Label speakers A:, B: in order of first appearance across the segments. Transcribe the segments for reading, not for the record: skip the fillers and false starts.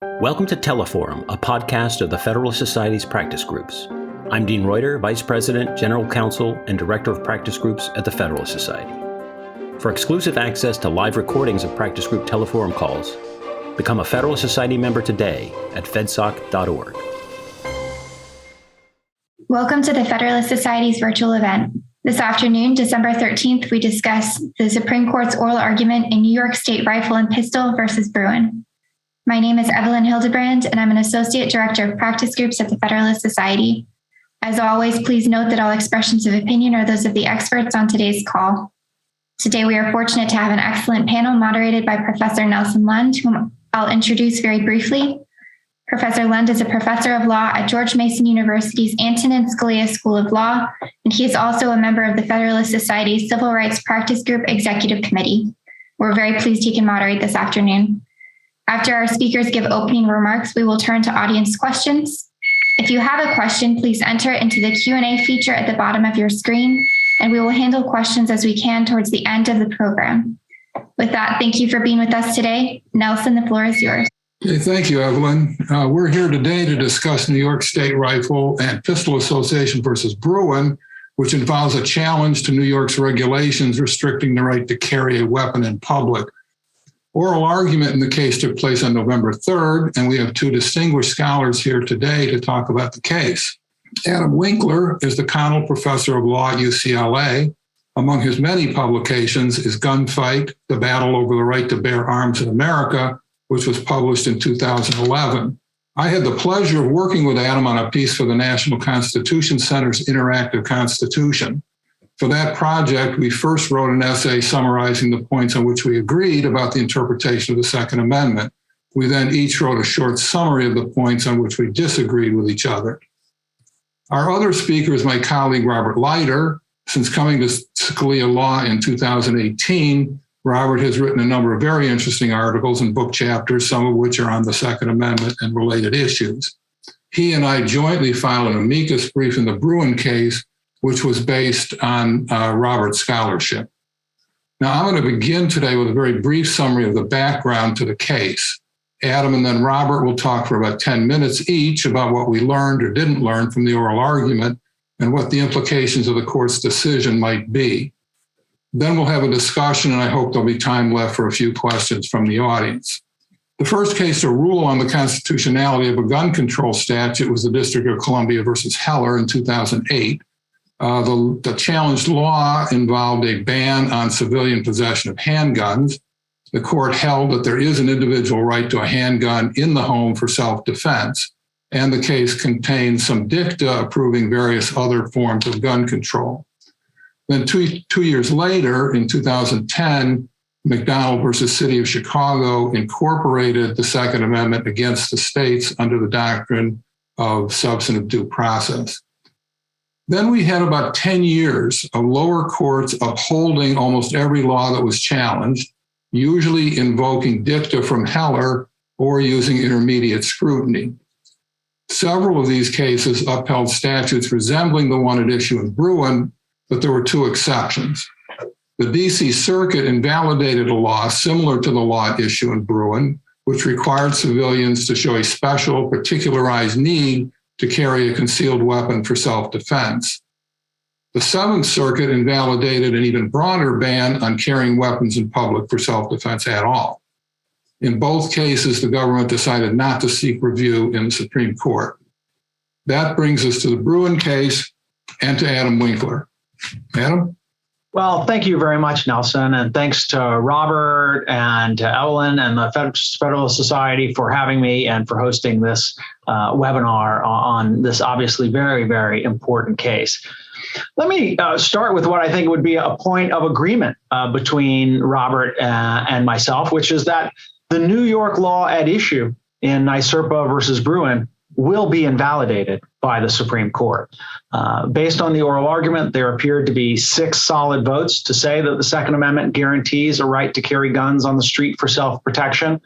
A: Welcome to Teleforum, a podcast of the Federalist Society's practice groups. I'm Dean Reuter, Vice President, General Counsel, and Director of Practice Groups at the Federalist Society. For exclusive access to live recordings of practice group Teleforum calls, become a Federalist Society member today at fedsoc.org.
B: Welcome to the Federalist Society's virtual event. This afternoon, December 13th, we discuss the Supreme Court's oral argument in New York State Rifle and Pistol versus Bruen. My name is Evelyn Hildebrand, and I'm an Associate Director of Practice Groups at the Federalist Society. As always, please note that all expressions of opinion are those of the experts on today's call. Today, we are fortunate to have an excellent panel moderated by Professor Nelson Lund, whom I'll introduce very briefly. Professor Lund is a professor of law at George Mason University's Antonin Scalia School of Law, and he is also a member of the Federalist Society's Civil Rights Practice Group Executive Committee. We're very pleased he can moderate this afternoon. After our speakers give opening remarks, we will turn to audience questions. If you have a question, please enter it into the Q&A feature at the bottom of your screen, and we will handle questions as we can towards the end of the program. With that, thank you for being with us today. Nelson, the floor is yours.
C: Okay, thank you, Evelyn. We're here today to discuss New York State Rifle and Pistol Association versus Bruen, which involves a challenge to New York's regulations restricting the right to carry a weapon in public. Oral argument in the case took place on November 3rd, and we have two distinguished scholars here today to talk about the case. Adam Winkler is the Connell Professor of Law at UCLA. Among his many publications is Gunfight, The Battle Over the Right to Bear Arms in America, which was published in 2011. I had the pleasure of working with Adam on a piece for the National Constitution Center's Interactive Constitution. For that project, we first wrote an essay summarizing the points on which we agreed about the interpretation of the Second Amendment. We then each wrote a short summary of the points on which we disagreed with each other. Our other speaker is my colleague, Robert Leider. Since coming to Scalia Law in 2018, Robert has written a number of very interesting articles and book chapters, some of which are on the Second Amendment and related issues. He and I jointly filed an amicus brief in the Bruen case, which was based on Robert's scholarship. Now, I'm going to begin today with a very brief summary of the background to the case. Adam and then Robert will talk for about 10 minutes each about what we learned or didn't learn from the oral argument and what the implications of the court's decision might be. Then we'll have a discussion, and I hope there'll be time left for a few questions from the audience. The first case to rule on the constitutionality of a gun control statute was the District of Columbia versus Heller in 2008. The challenged law involved a ban on civilian possession of handguns. The court held that there is an individual right to a handgun in the home for self-defense, and the case contained some dicta approving various other forms of gun control. Then two years later, in 2010, McDonald versus City of Chicago incorporated the Second Amendment against the states under the doctrine of substantive due process. Then we had about 10 years of lower courts upholding almost every law that was challenged, usually invoking dicta from Heller or using intermediate scrutiny. Several of these cases upheld statutes resembling the one at issue in Bruen, but there were two exceptions. The DC Circuit invalidated a law similar to the law at issue in Bruen, which required civilians to show a special, particularized need to carry a concealed weapon for self-defense. The Seventh Circuit invalidated an even broader ban on carrying weapons in public for self-defense at all. In both cases, the government decided not to seek review in the Supreme Court. That brings us to the Bruen case and to Adam Winkler. Adam?
D: Well, thank you very much, Nelson, and thanks to Robert and to Evelyn and the Federalist Society for having me and for hosting this webinar on this obviously very, very important case. Let me start with what I think would be a point of agreement between Robert and myself, which is that the New York law at issue in NYSERPA versus Bruen will be invalidated by the Supreme Court. Based on the oral argument, there appeared to be 6 solid votes to say that the Second Amendment guarantees a right to carry guns on the street for self-protection.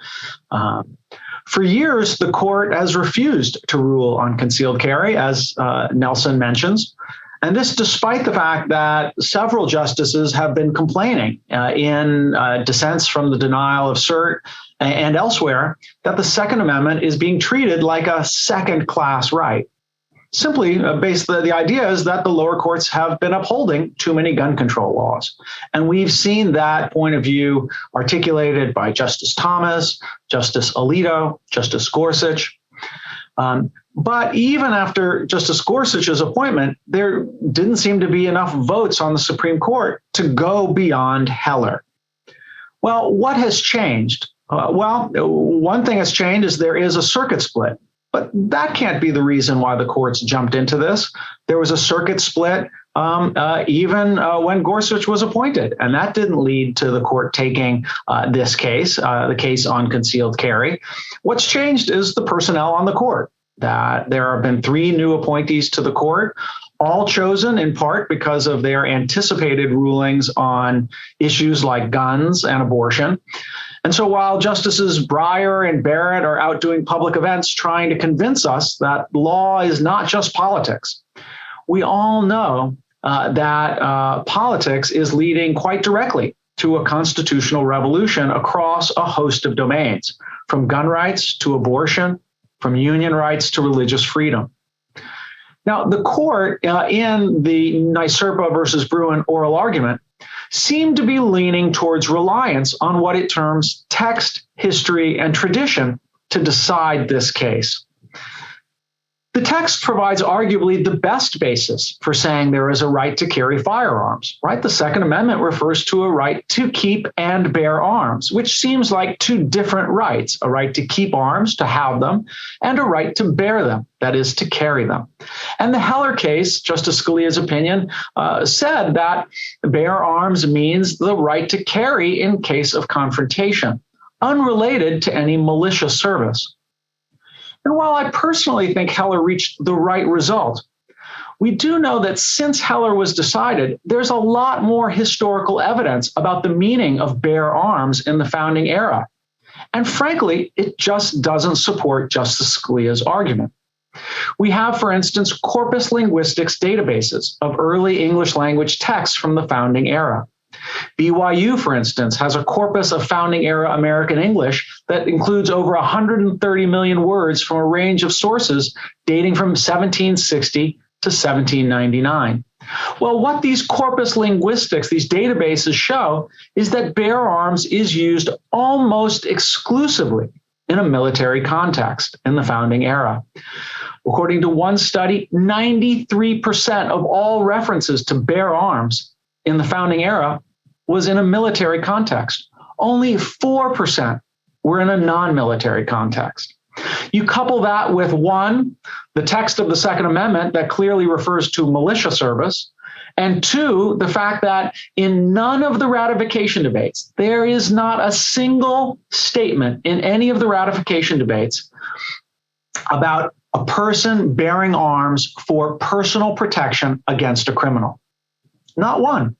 D: For years, the court has refused to rule on concealed carry, as Nelson mentions. And this despite the fact that several justices have been complaining in dissents from the denial of cert and elsewhere that the Second Amendment is being treated like a second-class right. Simply the idea is that the lower courts have been upholding too many gun control laws. And we've seen that point of view articulated by Justice Thomas, Justice Alito, Justice Gorsuch. But even after Justice Gorsuch's appointment, there didn't seem to be enough votes on the Supreme Court to go beyond Heller. Well, what has changed? One thing that's changed is there is a circuit split. But that can't be the reason why the courts jumped into this. There was a circuit split even when Gorsuch was appointed, and that didn't lead to the court taking this case, the case on concealed carry. What's changed is the personnel on the court. That there have been 3 new appointees to the court, all chosen in part because of their anticipated rulings on issues like guns and abortion. And so while Justices Breyer and Barrett are out doing public events trying to convince us that law is not just politics, we all know that politics is leading quite directly to a constitutional revolution across a host of domains, from gun rights to abortion, from union rights to religious freedom. Now, the court in the NYSERPA versus Bruen oral argument seemed to be leaning towards reliance on what it terms text, history, and tradition to decide this case. The text provides arguably the best basis for saying there is a right to carry firearms, right? The Second Amendment refers to a right to keep and bear arms, which seems like 2 different rights, a right to keep arms, to have them, and a right to bear them, that is, to carry them. And the Heller case, Justice Scalia's opinion, said that bear arms means the right to carry in case of confrontation, unrelated to any malicious service. And while I personally think Heller reached the right result, we do know that since Heller was decided, there's a lot more historical evidence about the meaning of bear arms in the founding era. And frankly, it just doesn't support Justice Scalia's argument. We have, for instance, corpus linguistics databases of early English language texts from the founding era. BYU, for instance, has a corpus of founding era American English that includes over 130 million words from a range of sources dating from 1760 to 1799. Well, what these corpus linguistics, these databases show is that bear arms is used almost exclusively in a military context in the founding era. According to one study, 93% of all references to bear arms in the founding era was in a military context. Only 4% were in a non-military context. You couple that with 1, the text of the Second Amendment that clearly refers to militia service, and 2, the fact that in none of the ratification debates, there is not a single statement in any of the ratification debates about a person bearing arms for personal protection against a criminal. Not one.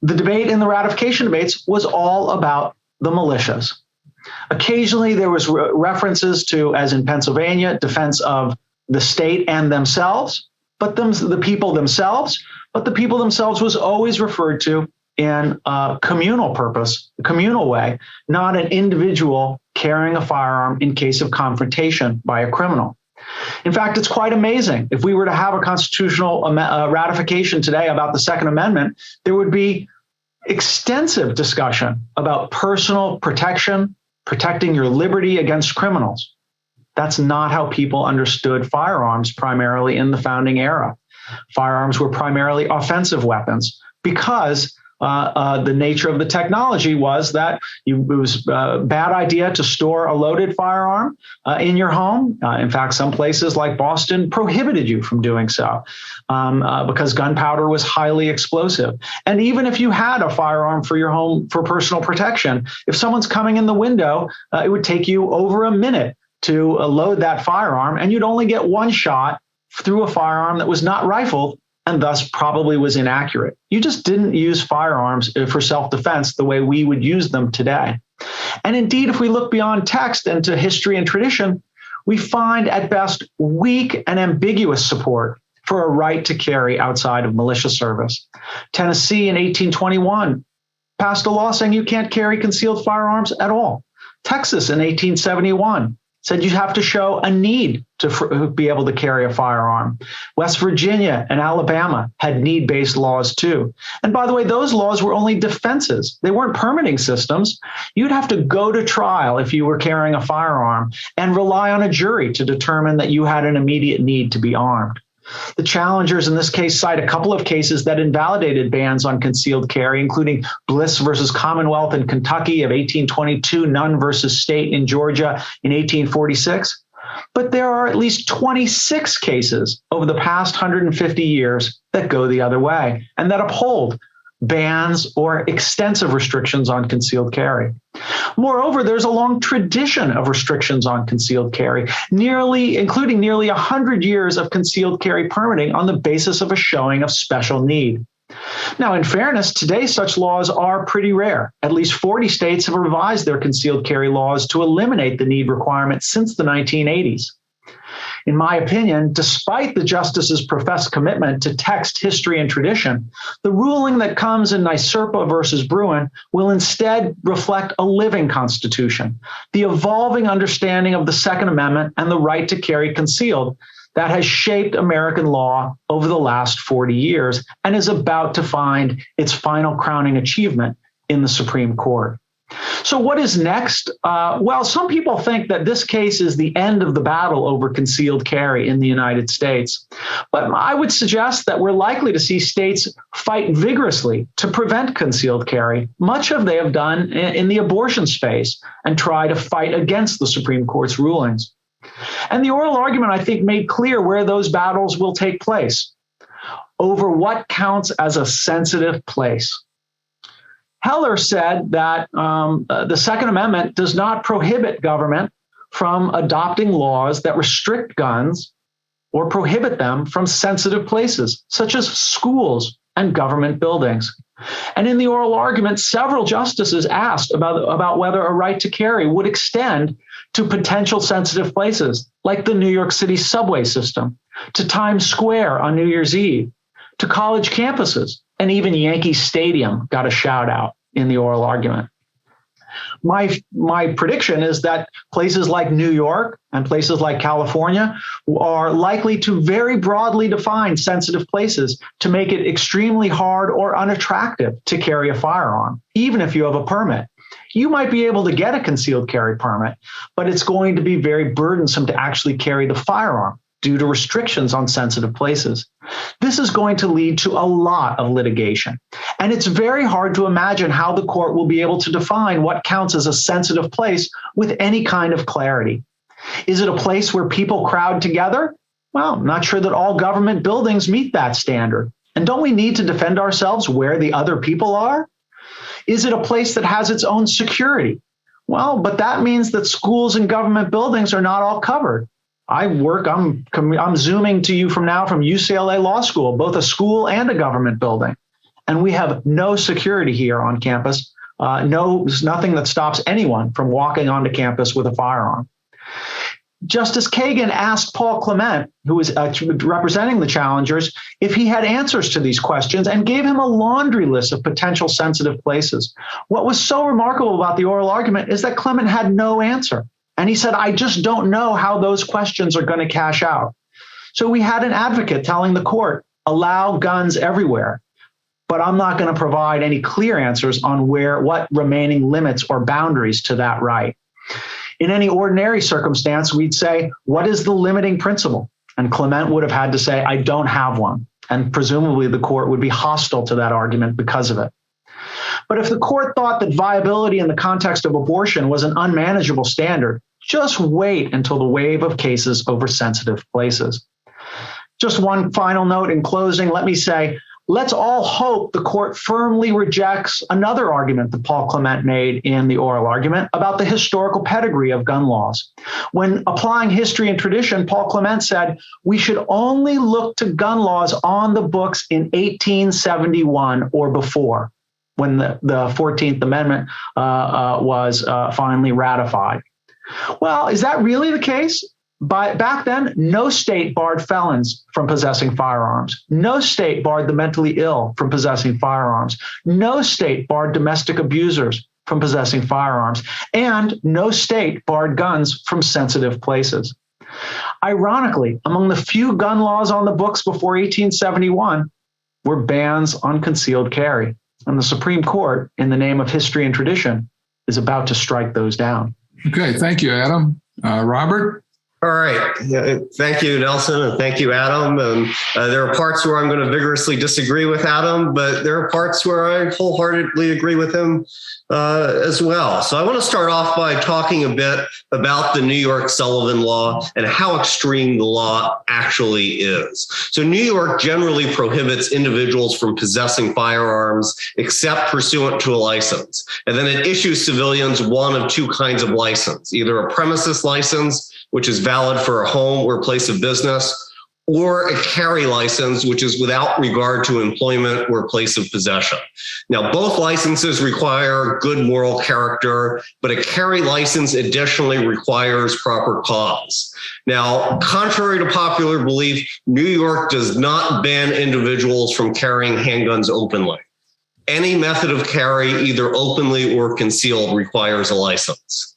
D: The debate in the ratification debates was all about the militias. Occasionally, there was references to, as in Pennsylvania, defense of the state and themselves, but the people themselves. But the people themselves was always referred to in a communal purpose, a communal way, not an individual carrying a firearm in case of confrontation by a criminal. In fact, it's quite amazing. If we were to have a constitutional ratification today about the Second Amendment, there would be extensive discussion about personal protection, protecting your liberty against criminals. That's not how people understood firearms primarily in the founding era. Firearms were primarily offensive weapons because the nature of the technology was that it was a bad idea to store a loaded firearm in your home. In fact, some places like Boston prohibited you from doing so because gunpowder was highly explosive. And even if you had a firearm for your home for personal protection, if someone's coming in the window, it would take you over a minute to load that firearm, and you'd only get 1 shot through a firearm that was not rifled and thus probably was inaccurate. You just didn't use firearms for self-defense the way we would use them today. And indeed, if we look beyond text and to history and tradition, we find at best weak and ambiguous support for a right to carry outside of militia service. Tennessee in 1821 passed a law saying you can't carry concealed firearms at all. Texas in 1871 said you have to show a need to be able to carry a firearm. West Virginia and Alabama had need-based laws too. And by the way, those laws were only defenses. They weren't permitting systems. You'd have to go to trial if you were carrying a firearm and rely on a jury to determine that you had an immediate need to be armed. The challengers in this case cite a couple of cases that invalidated bans on concealed carry, including Bliss versus Commonwealth in Kentucky of 1822, Nunn versus State in Georgia in 1846. But there are at least 26 cases over the past 150 years that go the other way and that uphold bans or extensive restrictions on concealed carry. Moreover, there's a long tradition of restrictions on concealed carry, including nearly 100 years of concealed carry permitting on the basis of a showing of special need. Now, in fairness, today such laws are pretty rare. At least 40 states have revised their concealed carry laws to eliminate the need requirement since the 1980s. In my opinion, despite the justices' professed commitment to text, history, and tradition, the ruling that comes in NYSERPA versus Bruen will instead reflect a living constitution, the evolving understanding of the Second Amendment and the right to carry concealed that has shaped American law over the last 40 years and is about to find its final crowning achievement in the Supreme Court. So what is next? Well, some people think that this case is the end of the battle over concealed carry in the United States. But I would suggest that we're likely to see states fight vigorously to prevent concealed carry, much of they have done in the abortion space, and try to fight against the Supreme Court's rulings. And the oral argument, I think, made clear where those battles will take place, over what counts as a sensitive place. Heller said that the Second Amendment does not prohibit government from adopting laws that restrict guns or prohibit them from sensitive places, such as schools and government buildings. And in the oral argument, several justices asked about whether a right to carry would extend to potential sensitive places, like the New York City subway system, to Times Square on New Year's Eve, to college campuses, and even Yankee Stadium got a shout out in the oral argument. My prediction is that places like New York and places like California are likely to very broadly define sensitive places to make it extremely hard or unattractive to carry a firearm, even if you have a permit. You might be able to get a concealed carry permit, but it's going to be very burdensome to actually carry the firearm due to restrictions on sensitive places. This is going to lead to a lot of litigation. And it's very hard to imagine how the court will be able to define what counts as a sensitive place with any kind of clarity. Is it a place where people crowd together? Well, I'm not sure that all government buildings meet that standard. And don't we need to defend ourselves where the other people are? Is it a place that has its own security? Well, but that means that schools and government buildings are not all covered. I'm zooming to you from UCLA Law School, both a school and a government building. And we have no security here on campus. There's nothing that stops anyone from walking onto campus with a firearm. Justice Kagan asked Paul Clement, who was representing the challengers, if he had answers to these questions and gave him a laundry list of potential sensitive places. What was so remarkable about the oral argument is that Clement had no answer. And he said, I just don't know how those questions are going to cash out. So we had an advocate telling the court, allow guns everywhere, but I'm not going to provide any clear answers on what remaining limits or boundaries to that right. In any ordinary circumstance, we'd say, what is the limiting principle? And Clement would have had to say, I don't have one. And presumably the court would be hostile to that argument because of it. But if the court thought that viability in the context of abortion was an unmanageable standard, just wait until the wave of cases over sensitive places. Just one final note in closing, let me say, let's all hope the court firmly rejects another argument that Paul Clement made in the oral argument about the historical pedigree of gun laws. When applying history and tradition, Paul Clement said, we should only look to gun laws on the books in 1871 or before, when the 14th Amendment was finally ratified. Well, is that really the case? Back then, no state barred felons from possessing firearms. No state barred the mentally ill from possessing firearms. No state barred domestic abusers from possessing firearms, and no state barred guns from sensitive places. Ironically, among the few gun laws on the books before 1871 were bans on concealed carry, and the Supreme Court, in the name of history and tradition, is about to strike those down.
C: Okay, thank you, Adam. Robert?
E: All right. Yeah, thank you, Nelson, and thank you, Adam. And there are parts where I'm going to vigorously disagree with Adam, but there are parts where I wholeheartedly agree with him as well. So I want to start off by talking a bit about the New York Sullivan Law and how extreme the law actually is. So New York generally prohibits individuals from possessing firearms except pursuant to a license. And then it issues civilians one of two kinds of license, either a premises license, which is valid for a home or place of business, or a carry license, which is without regard to employment or place of possession. Now, both licenses require good moral character, but a carry license additionally requires proper cause. Now, contrary to popular belief, New York does not ban individuals from carrying handguns openly. Any method of carry, either openly or concealed, requires a license.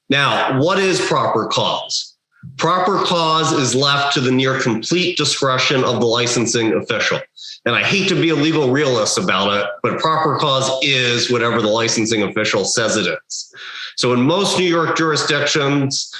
E: Now, what is proper cause? Proper cause is left to the near complete discretion of the licensing official. And I hate to be a legal realist about it, but proper cause is whatever the licensing official says it is. So in most New York jurisdictions,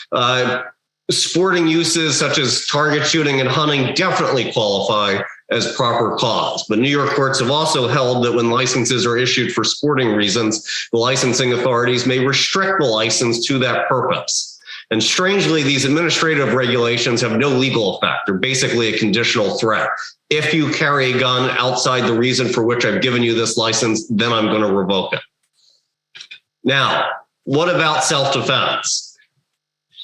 E: sporting uses such as target shooting and hunting definitely qualify as proper cause. But New York courts have also held that when licenses are issued for sporting reasons, the licensing authorities may restrict the license to that purpose. And strangely, these administrative regulations have no legal effect. They're basically a conditional threat. If you carry a gun outside the reason for which I've given you this license, then I'm going to revoke it. Now, what about self-defense?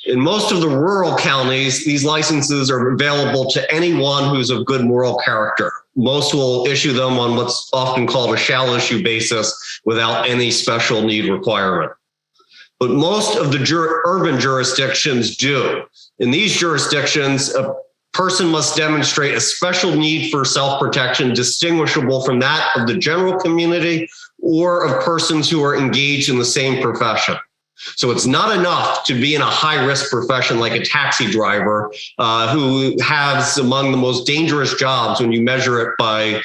E: In most of the rural counties, these licenses are available to anyone who's of good moral character. Most will issue them on what's often called a shall issue basis without any special need requirement. But most of the urban jurisdictions do. In these jurisdictions, a person must demonstrate a special need for self-protection distinguishable from that of the general community or of persons who are engaged in the same profession. So it's not enough to be in a high-risk profession like a taxi driver who has among the most dangerous jobs when you measure it by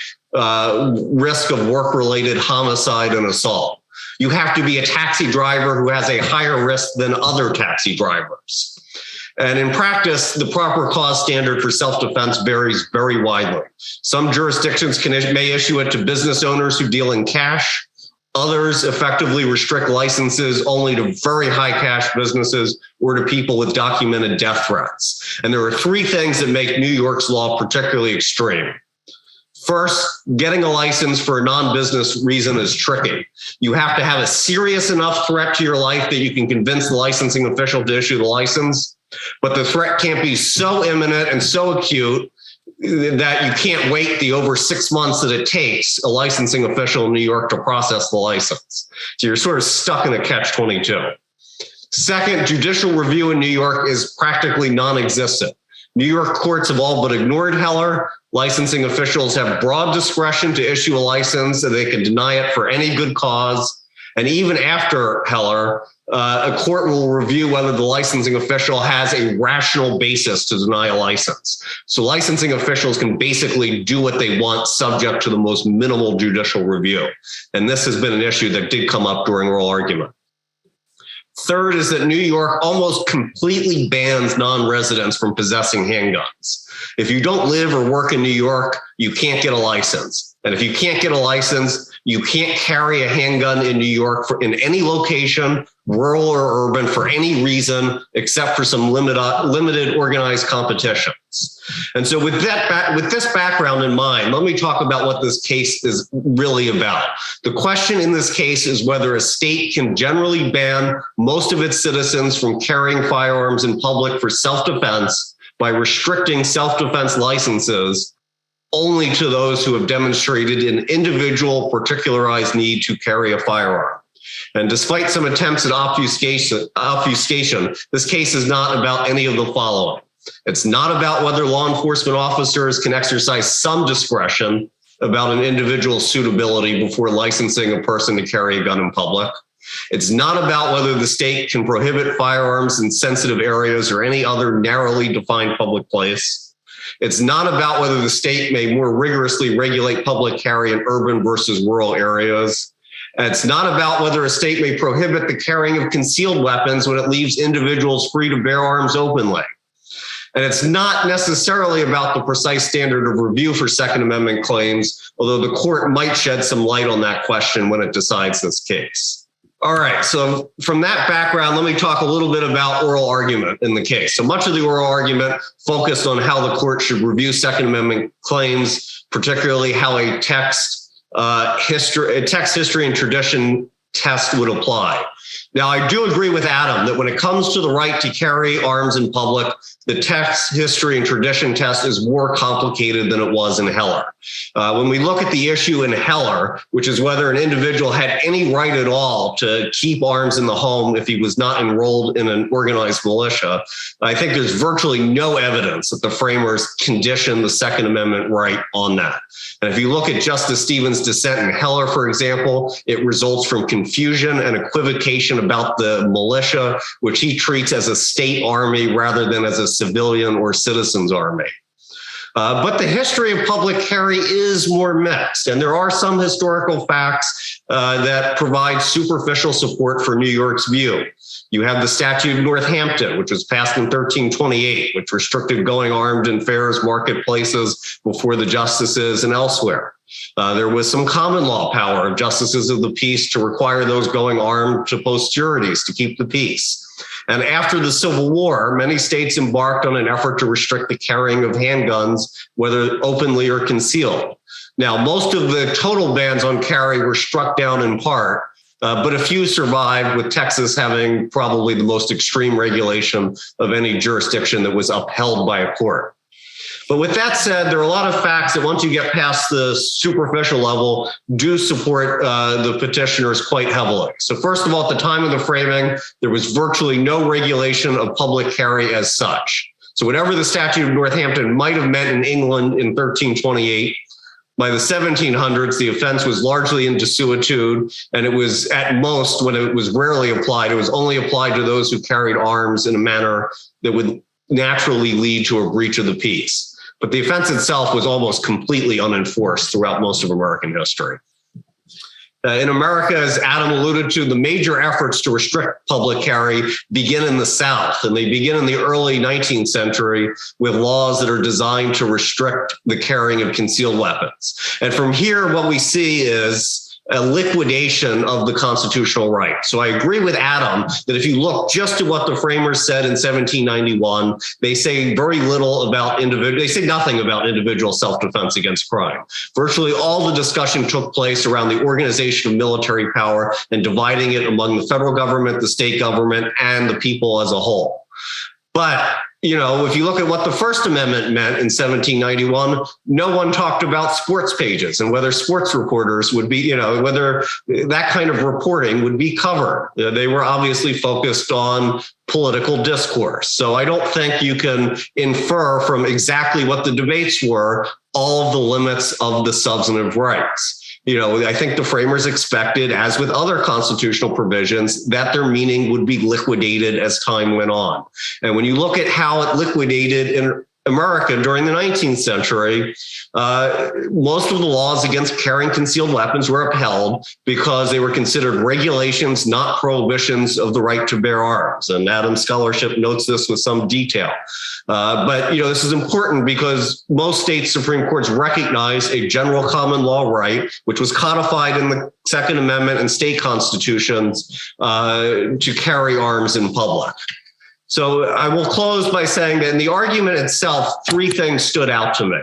E: risk of work-related homicide and assault. You have to be a taxi driver who has a higher risk than other taxi drivers. And in practice, the proper cause standard for self-defense varies very widely. Some jurisdictions may issue it to business owners who deal in cash. Others effectively restrict licenses only to very high cash businesses or to people with documented death threats. And there are three things that make New York's law particularly extreme. First, getting a license for a non-business reason is tricky. You have to have a serious enough threat to your life that you can convince the licensing official to issue the license, but the threat can't be so imminent and so acute that you can't wait the over 6 months that it takes a licensing official in New York to process the license. So you're sort of stuck in a catch-22. Second, judicial review in New York is practically non-existent. New York courts have all but ignored Heller. Licensing officials have broad discretion to issue a license and they can deny it for any good cause. And even after Heller, a court will review whether the licensing official has a rational basis to deny a license. So licensing officials can basically do what they want subject to the most minimal judicial review. And this has been an issue that did come up during oral argument. Third is that New York almost completely bans non-residents from possessing handguns. If you don't live or work in New York, you can't get a license. And if you can't get a license, you can't carry a handgun in New York in any location, rural or urban, for any reason except for some limited organized competitions. And so with this background in mind, let me talk about what this case is really about. The question in this case is whether a state can generally ban most of its citizens from carrying firearms in public for self-defense by restricting self-defense licenses only to those who have demonstrated an individual particularized need to carry a firearm. And despite some attempts at obfuscation, this case is not about any of the following. It's not about whether law enforcement officers can exercise some discretion about an individual's suitability before licensing a person to carry a gun in public. It's not about whether the state can prohibit firearms in sensitive areas or any other narrowly defined public place. It's not about whether the state may more rigorously regulate public carry in urban versus rural areas. And it's not about whether a state may prohibit the carrying of concealed weapons when it leaves individuals free to bear arms openly. And it's not necessarily about the precise standard of review for Second Amendment claims, although the court might shed some light on that question when it decides this case. All right, so from that background, let me talk a little bit about oral argument in the case. So much of the oral argument focused on how the court should review Second Amendment claims, particularly how a text history and tradition test would apply. Now, I do agree with Adam that when it comes to the right to carry arms in public, the text, history, and tradition test is more complicated than it was in Heller. When we look at the issue in Heller, which is whether an individual had any right at all to keep arms in the home if he was not enrolled in an organized militia, I think there's virtually no evidence that the framers conditioned the Second Amendment right on that. And if you look at Justice Stevens' dissent in Heller, for example, it results from confusion and equivocation about the militia, which he treats as a state army rather than as a civilian or citizens army. But the history of public carry is more mixed, and there are some historical facts that provide superficial support for New York's view. You have the Statute of Northampton, which was passed in 1328, which restricted going armed in fairs, marketplaces, before the justices and elsewhere. There was some common law power of justices of the peace to require those going armed to post sureties to keep the peace. And after the Civil War, many states embarked on an effort to restrict the carrying of handguns, whether openly or concealed. Now, most of the total bans on carry were struck down in part, but a few survived, with Texas having probably the most extreme regulation of any jurisdiction that was upheld by a court. But with that said, there are a lot of facts that once you get past the superficial level do support the petitioners quite heavily. So first of all, at the time of the framing, there was virtually no regulation of public carry as such. So whatever the Statute of Northampton might have meant in England in 1328, by the 1700s, the offense was largely in desuetude, and it was at most, when it was rarely applied, it was only applied to those who carried arms in a manner that would naturally lead to a breach of the peace. But the offense itself was almost completely unenforced throughout most of American history. In America, as Adam alluded to, the major efforts to restrict public carry begin in the South, and they begin in the early 19th century with laws that are designed to restrict the carrying of concealed weapons. And from here, what we see is a liquidation of the constitutional right. So I agree with Adam that if you look just at what the framers said in 1791, they say very little about they say nothing about individual self-defense against crime. Virtually all the discussion took place around the organization of military power and dividing it among the federal government, the state government, and the people as a whole. But if you look at what the First Amendment meant in 1791, no one talked about sports pages and whether sports reporters would be, whether that kind of reporting would be covered. They were obviously focused on political discourse. So I don't think you can infer from exactly what the debates were all of the limits of the substantive rights. I think the framers expected, as with other constitutional provisions, that their meaning would be liquidated as time went on. And when you look at how it liquidated in America during the 19th century, most of the laws against carrying concealed weapons were upheld because they were considered regulations, not prohibitions of the right to bear arms. And Adam's scholarship notes this with some detail. But this is important because most state Supreme Courts recognize a general common law right, which was codified in the Second Amendment and state constitutions, to carry arms in public. So I will close by saying that in the argument itself, three things stood out to me.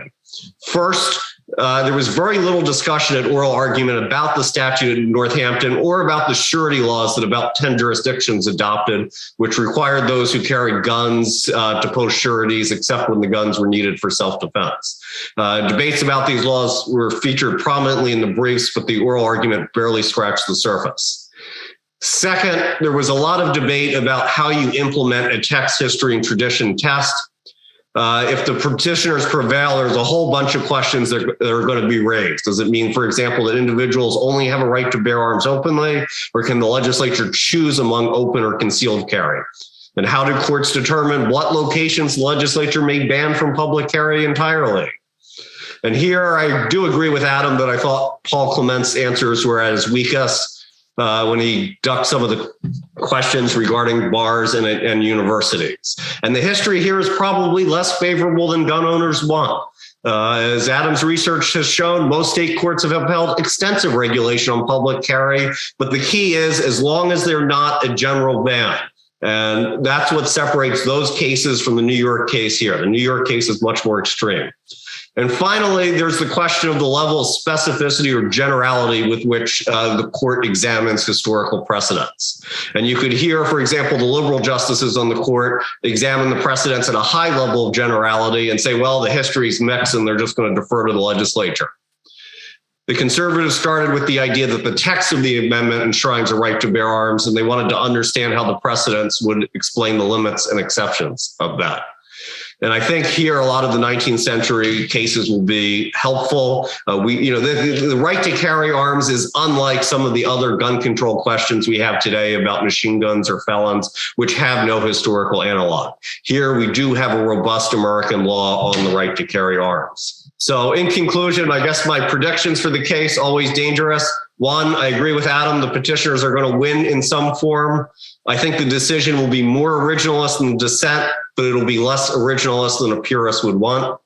E: First, there was very little discussion at oral argument about the statute in Northampton or about the surety laws that about 10 jurisdictions adopted, which required those who carried guns to post sureties, except when the guns were needed for self-defense. Debates about these laws were featured prominently in the briefs, but the oral argument barely scratched the surface. Second, there was a lot of debate about how you implement a text, history, and tradition test. If the petitioners prevail, there's a whole bunch of questions that are going to be raised. Does it mean, for example, that individuals only have a right to bear arms openly, or can the legislature choose among open or concealed carry? And how do courts determine what locations the legislature may ban from public carry entirely? And here I do agree with Adam that I thought Paul Clement's answers were at his weakest when he ducked some of the questions regarding bars and universities. And the history here is probably less favorable than gun owners want. As Adam's research has shown, most state courts have upheld extensive regulation on public carry, but the key is as long as they're not a general ban. And that's what separates those cases from the New York case here. The New York case is much more extreme. And finally, there's the question of the level of specificity or generality with which the court examines historical precedents. And you could hear, for example, the liberal justices on the court examine the precedents at a high level of generality and say, well, the history's mixed and they're just going to defer to the legislature. The conservatives started with the idea that the text of the amendment enshrines a right to bear arms, and they wanted to understand how the precedents would explain the limits and exceptions of that. And I think here a lot of the 19th century cases will be helpful. The right to carry arms is unlike some of the other gun control questions we have today about machine guns or felons, which have no historical analog. Here we do have a robust American law on the right to carry arms. So in conclusion, I guess my predictions for the case, always dangerous. One, I agree with Adam, the petitioners are going to win in some form. I think the decision will be more originalist than dissent, but it'll be less originalist than a purist would want.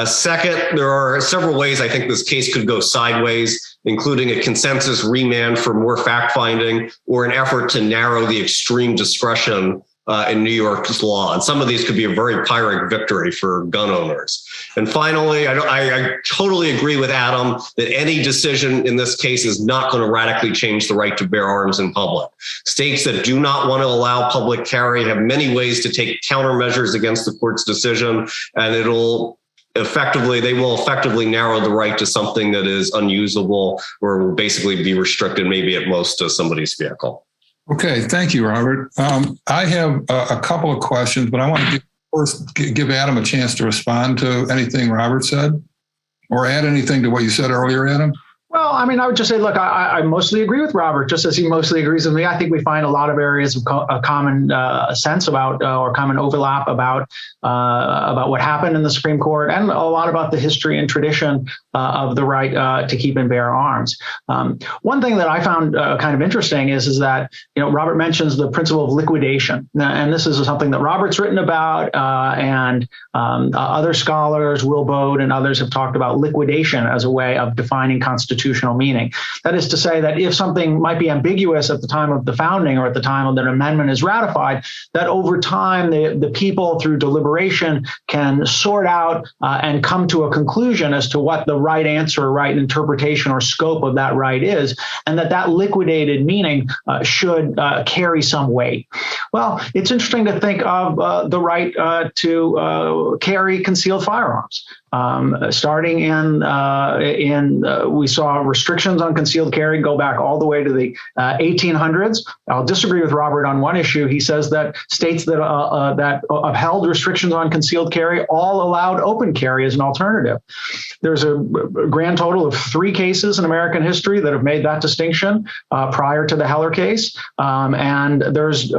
E: Second, there are several ways I think this case could go sideways, including a consensus remand for more fact-finding or an effort to narrow the extreme discretion in New York's law. And some of these could be a very Pyrrhic victory for gun owners. And finally, I totally agree with Adam that any decision in this case is not going to radically change the right to bear arms in public. States that do not want to allow public carry have many ways to take countermeasures against the court's decision, and they will effectively narrow the right to something that is unusable or will basically be restricted maybe at most to somebody's vehicle.
C: Okay, thank you, Robert. I have a couple of questions, but I want to first give Adam a chance to respond to anything Robert said or add anything to what you said earlier, Adam.
D: Well, I mean, I would just say, look, I mostly agree with Robert, just as he mostly agrees with me. I think we find a lot of areas of common sense about or common overlap about what happened in the Supreme Court and a lot about the history and tradition of the right to keep and bear arms. One thing that I found kind of interesting is that, Robert mentions the principle of liquidation. And this is something that Robert's written about and other scholars, Will Bode and others have talked about liquidation as a way of defining constitutional meaning. That is to say that if something might be ambiguous at the time of the founding or at the time that an amendment is ratified, that over time the people through deliberation can sort out and come to a conclusion as to what the right answer, right interpretation or scope of that right is, and that liquidated meaning should carry some weight. Well, it's interesting to think of the right to carry concealed firearms. Starting we saw restrictions on concealed carry go back all the way to the 1800s. I'll disagree with Robert on one issue. He says that states that upheld restrictions on concealed carry all allowed open carry as an alternative. There's a grand total of 3 cases in American history that have made that distinction prior to the Heller case. And there's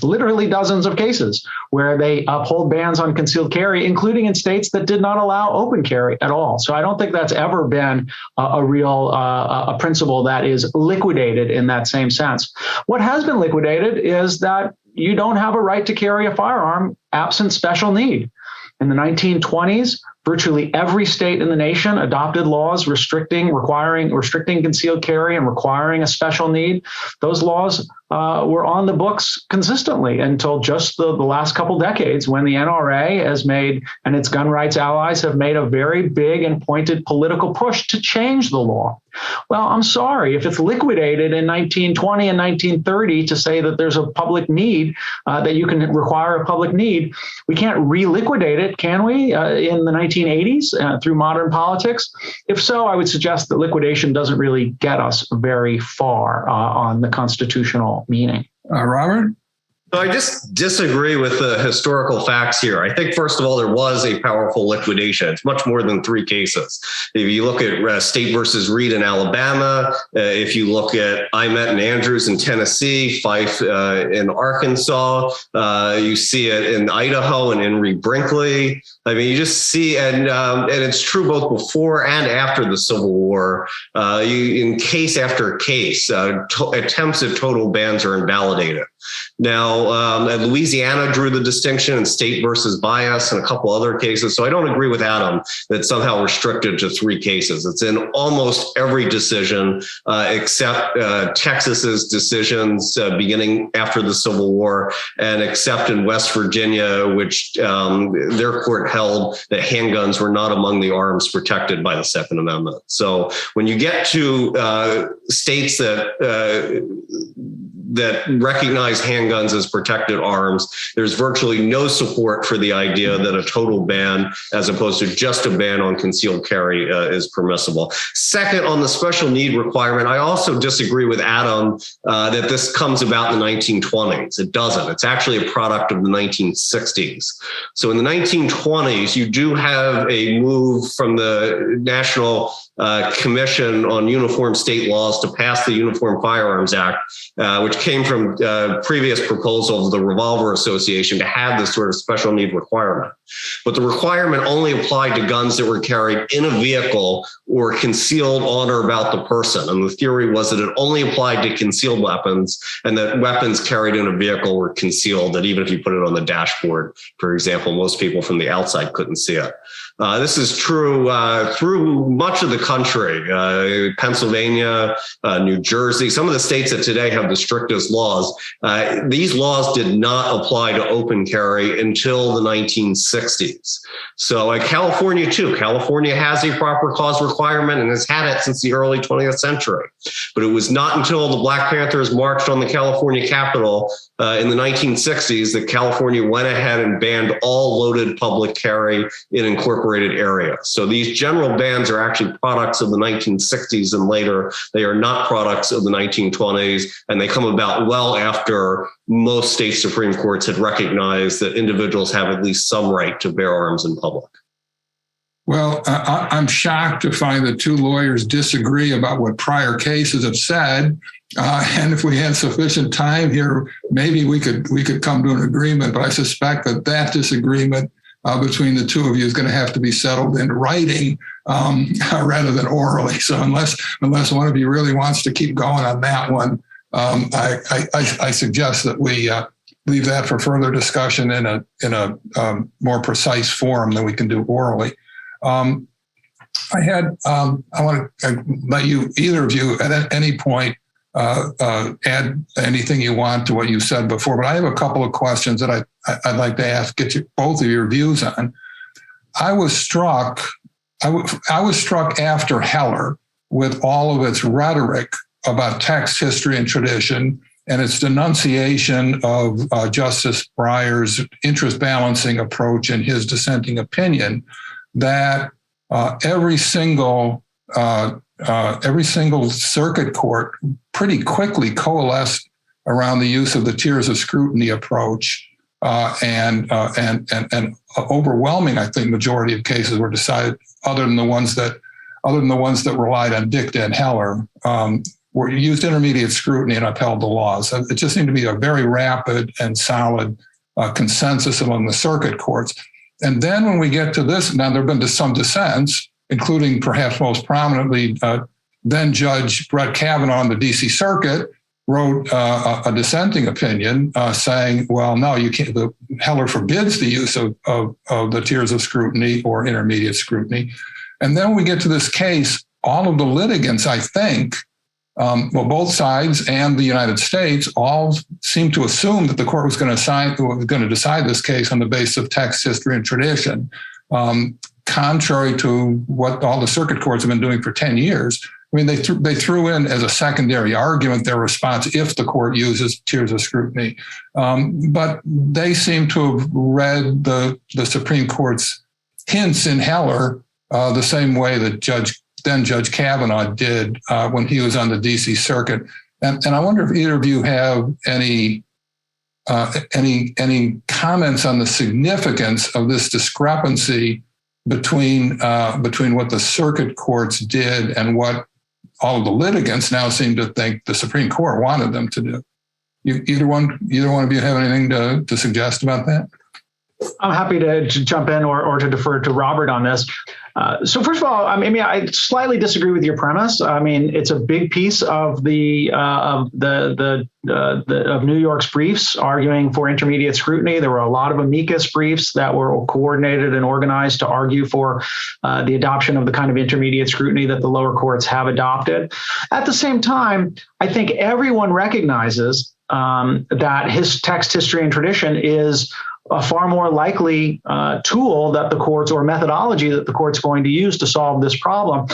D: literally dozens of cases where they uphold bans on concealed carry, including in states that did not allow open carry at all. So I don't think that's ever been a real principle that is liquidated in that same sense. What has been liquidated is that you don't have a right to carry a firearm absent special need. In the 1920s, virtually every state in the nation adopted laws restricting concealed carry and requiring a special need. Those laws were on the books consistently until just the last couple decades, when the NRA has made, and its gun rights allies have made, a very big and pointed political push to change the law. Well, I'm sorry, if it's liquidated in 1920 and 1930 to say that there's a public need, that you can require a public need, we can't reliquidate it, can we, in the 1980s through modern politics? If so, I would suggest that liquidation doesn't really get us very far on the constitutional meaning.
C: Robert?
E: So I just disagree with the historical facts here. I think, first of all, there was a powerful liquidation. It's much more than 3 cases. If you look at State versus Reed in Alabama, if you look at Imet and Andrews in Tennessee, Fife in Arkansas, you see it in Idaho and Henry Brinkley. I mean, you just see, and it's true both before and after the Civil War. In case after case, attempts at total bans are invalidated. Now, Louisiana drew the distinction in State versus Bias and a couple other cases. So I don't agree with Adam that somehow restricted to 3 cases. It's in almost every decision except Texas's decisions beginning after the Civil War, and except in West Virginia, which their court held that handguns were not among the arms protected by the Second Amendment. So when you get to states that recognize handguns as protected arms, there's virtually no support for the idea that a total ban, as opposed to just a ban on concealed carry, is permissible. Second, on the special need requirement, I also disagree with Adam that this comes about in the 1920s. It doesn't. It's actually a product of the 1960s. So in the 1920s, you do have a move from the National Commission on Uniform State Laws to pass the Uniform Firearms Act, which came from previous proposals of the Revolver Association to have this sort of special need requirement. But the requirement only applied to guns that were carried in a vehicle or concealed on or about the person. And the theory was that it only applied to concealed weapons, and that weapons carried in a vehicle were concealed, that even if you put it on the dashboard, for example, most people from the outside couldn't see it. This is true through much of the country, Pennsylvania, New Jersey, some of the states that today have the strictest laws. These laws did not apply to open carry until the 1960s. So California too. California has a proper cause requirement and has had it since the early 20th century. But it was not until the Black Panthers marched on the California Capitol in the 1960s that California went ahead and banned all loaded public carry in incorporated areas. So these general bans are actually products of the 1960s and later. They are not products of the 1920s, and they come about well after most state Supreme Courts had recognized that individuals have at least some right to bear arms in public.
C: Well, I'm shocked to find that 2 lawyers disagree about what prior cases have said. And if we had sufficient time here, maybe we could come to an agreement. But I suspect that disagreement between the 2 of you is going to have to be settled in writing rather than orally. So unless one of you really wants to keep going on that one, I suggest that we leave that for further discussion in a more precise forum than we can do orally. I want to let you, either of you, at any point, add anything you want to what you said before. But I have a couple of questions that I'd like to get both of your views on. I was struck after Heller with all of its rhetoric about text, history, and tradition, and its denunciation of Justice Breyer's interest balancing approach in his dissenting opinion, that every single circuit court pretty quickly coalesced around the use of the tiers of scrutiny approach, and overwhelming, I think, majority of cases were decided, other than the ones that relied on dicta and Heller, where you used intermediate scrutiny and upheld the laws. It just seemed to be a very rapid and solid consensus among the circuit courts. And then when we get to this, now there have been some dissents, including perhaps most prominently, then Judge Brett Kavanaugh on the DC Circuit wrote a dissenting opinion saying, well, no, you can't. Heller forbids the use of the tiers of scrutiny or intermediate scrutiny. And then when we get to this case, all of the litigants, I think, both sides and the United States all seem to assume that the court was going to decide this case on the basis of text, history, and tradition, contrary to what all the circuit courts have been doing for 10 years. I mean, they threw in as a secondary argument their response if the court uses tiers of scrutiny. But they seem to have read the Supreme Court's hints in Heller the same way that Judge Kavanaugh did when he was on the DC Circuit. And I wonder if either of you have any any comments on the significance of this discrepancy between what the circuit courts did and what all of the litigants now seem to think the Supreme Court wanted them to do? Either one of you have anything to suggest about that?
D: I'm happy to jump in or to defer to Robert on this. So first of all, I slightly disagree with your premise. I mean, it's a big piece of of New York's briefs arguing for intermediate scrutiny. There were a lot of amicus briefs that were coordinated and organized to argue for the adoption of the kind of intermediate scrutiny that the lower courts have adopted. At the same time, I think everyone recognizes that his text, history, and tradition is a far more likely tool that the courts, or methodology that the court's going to use to solve this problem.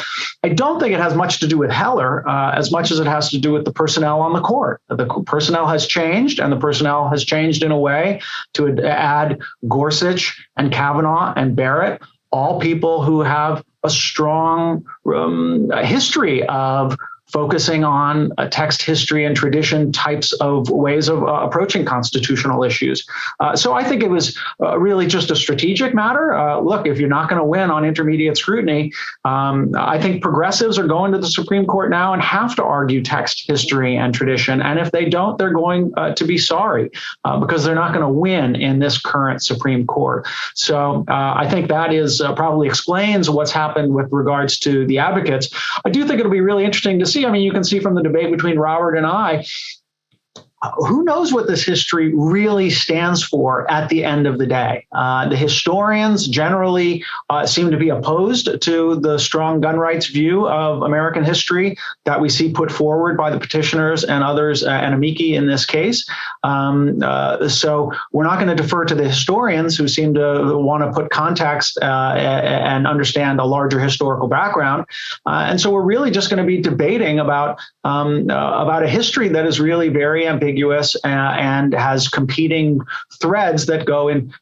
D: I don't think it has much to do with Heller as much as it has to do with the personnel on the court. The personnel has changed, and the personnel has changed in a way to add Gorsuch and Kavanaugh and Barrett, all people who have a strong history of focusing on text, history, and tradition types of ways of approaching constitutional issues. So I think it was really just a strategic matter. Look, if you're not going to win on intermediate scrutiny, I think progressives are going to the Supreme Court now and have to argue text, history, and tradition. And if they don't, they're going to be sorry because they're not going to win in this current Supreme Court. So I think that is probably explains what's happened with regards to the advocates. I do think it'll be really interesting to see. I mean, you can see from the debate between Robert and I, who knows what this history really stands for at the end of the day. The historians generally seem to be opposed to the strong gun rights view of American history that we see put forward by the petitioners and others, and amici in this case. So we're not going to defer to the historians who seem to want to put context and understand a larger historical background. And so we're really just going to be debating about a history that is really very ambiguous and has competing threads that go in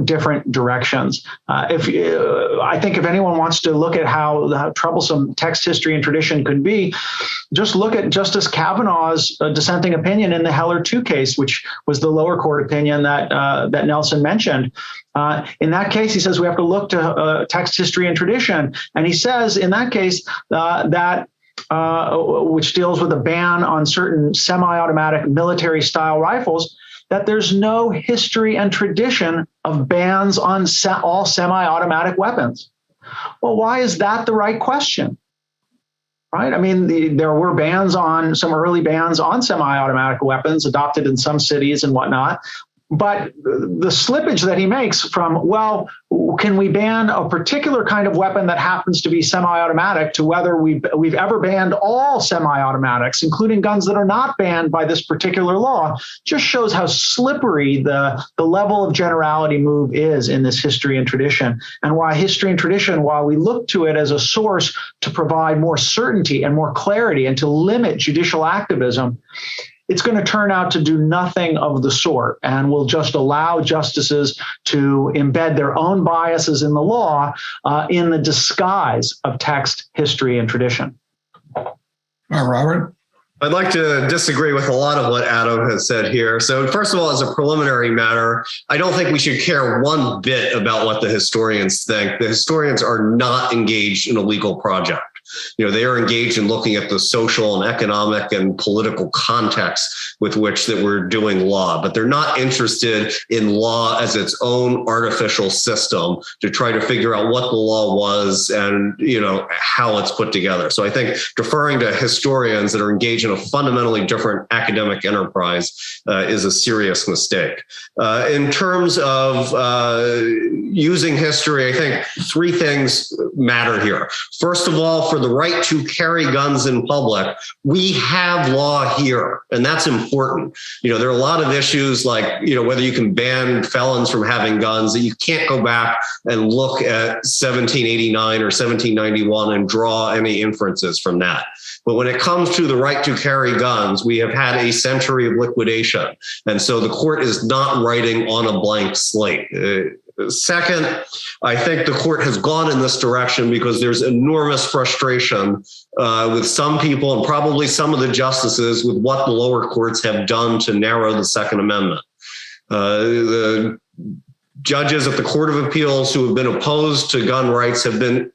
D: different directions. I think if anyone wants to look at how troublesome text, history, and tradition could be, just look at Justice Kavanaugh's dissenting opinion in the Heller 2 case, which was the lower court opinion that Nelson mentioned. In that case, he says we have to look to text, history, and tradition. And he says in that case which deals with a ban on certain semi-automatic military-style rifles, that there's no history and tradition of bans on all semi-automatic weapons. Well, why is that the right question? Right? I mean, there were some early bans on semi-automatic weapons adopted in some cities and whatnot. But the slippage that he makes from, well, can we ban a particular kind of weapon that happens to be semi-automatic to whether we've ever banned all semi-automatics, including guns that are not banned by this particular law, just shows how slippery the level of generality move is in this history and tradition, and why history and tradition, while we look to it as a source to provide more certainty and more clarity and to limit judicial activism, it's going to turn out to do nothing of the sort and will just allow justices to embed their own biases in the law in the disguise of text, history, and tradition.
C: Robert?
E: I'd like to disagree with a lot of what Adam has said here. So first of all, as a preliminary matter, I don't think we should care one bit about what the historians think. The historians are not engaged in a legal project. They are engaged in looking at the social and economic and political context with which that we're doing law, but they're not interested in law as its own artificial system to try to figure out what the law was and, how it's put together. So I think deferring to historians that are engaged in a fundamentally different academic enterprise is a serious mistake. In terms of using history, I think three things matter here. First of all, for the right to carry guns in public, we have law here, and that's important. There are a lot of issues like, whether you can ban felons from having guns, that you can't go back and look at 1789 or 1791 and draw any inferences from that. But when it comes to the right to carry guns, we have had a century of liquidation. And so the court is not writing on a blank slate. Second, I think the court has gone in this direction because there's enormous frustration with some people and probably some of the justices with what the lower courts have done to narrow the Second Amendment. The judges at the Court of Appeals who have been opposed to gun rights have been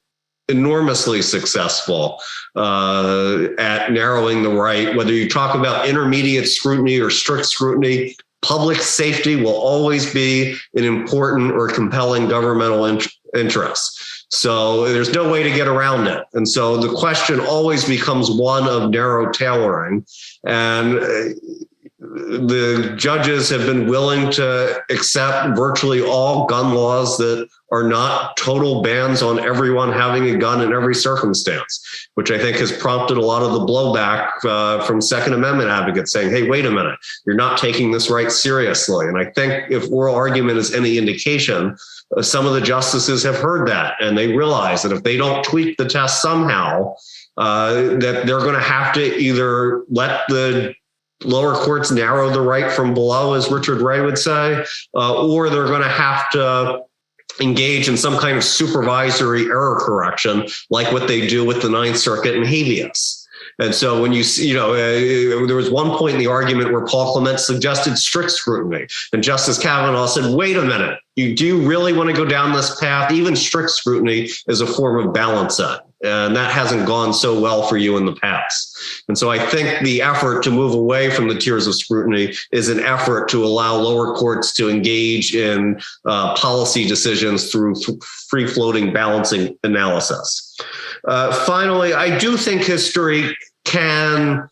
E: enormously successful at narrowing the right. Whether you talk about intermediate scrutiny or strict scrutiny, public safety will always be an important or compelling governmental interest. So there's no way to get around it. And so the question always becomes one of narrow tailoring. And the judges have been willing to accept virtually all gun laws that are not total bans on everyone having a gun in every circumstance, which I think has prompted a lot of the blowback from Second Amendment advocates saying, hey, wait a minute, you're not taking this right seriously. And I think if oral argument is any indication, some of the justices have heard that, and they realize that if they don't tweak the test somehow, that they're going to have to either let the lower courts narrow the right from below, as Richard Ray would say, or they're going to have to engage in some kind of supervisory error correction, like what they do with the Ninth Circuit and habeas. And so when you see, there was one point in the argument where Paul Clement suggested strict scrutiny, and Justice Kavanaugh said, wait a minute, do you really want to go down this path? Even strict scrutiny is a form of balancing. And that hasn't gone so well for you in the past. And so I think the effort to move away from the tiers of scrutiny is an effort to allow lower courts to engage in policy decisions through free-floating balancing analysis. Finally, I do think history can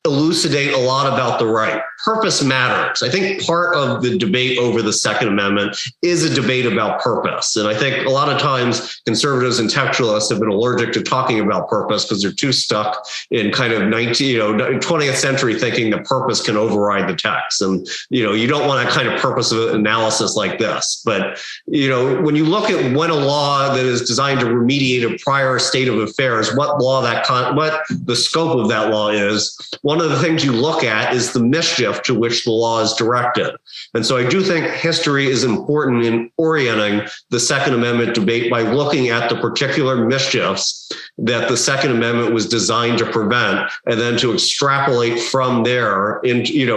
E: elucidate a lot about the right. Purpose matters. I think part of the debate over the Second Amendment is a debate about purpose. And I think a lot of times conservatives and textualists have been allergic to talking about purpose because they're too stuck in kind of 20th century thinking that purpose can override the text. And, you don't want a kind of purpose of analysis like this. But, when you look at when a law that is designed to remediate a prior state of affairs, what the scope of that law is, one of the things you look at is the mischief to which the law is directed. And so I do think history is important in orienting the Second Amendment debate by looking at the particular mischiefs that the Second Amendment was designed to prevent, and then to extrapolate from there,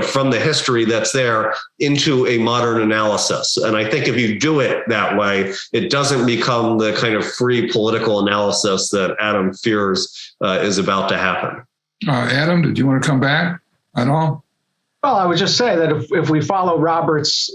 E: from the history that's there into a modern analysis. And I think if you do it that way, it doesn't become the kind of free political analysis that Adam fears is about to happen.
C: Adam, did you want to come back at all?
D: Well, I would just say that if we follow Robert's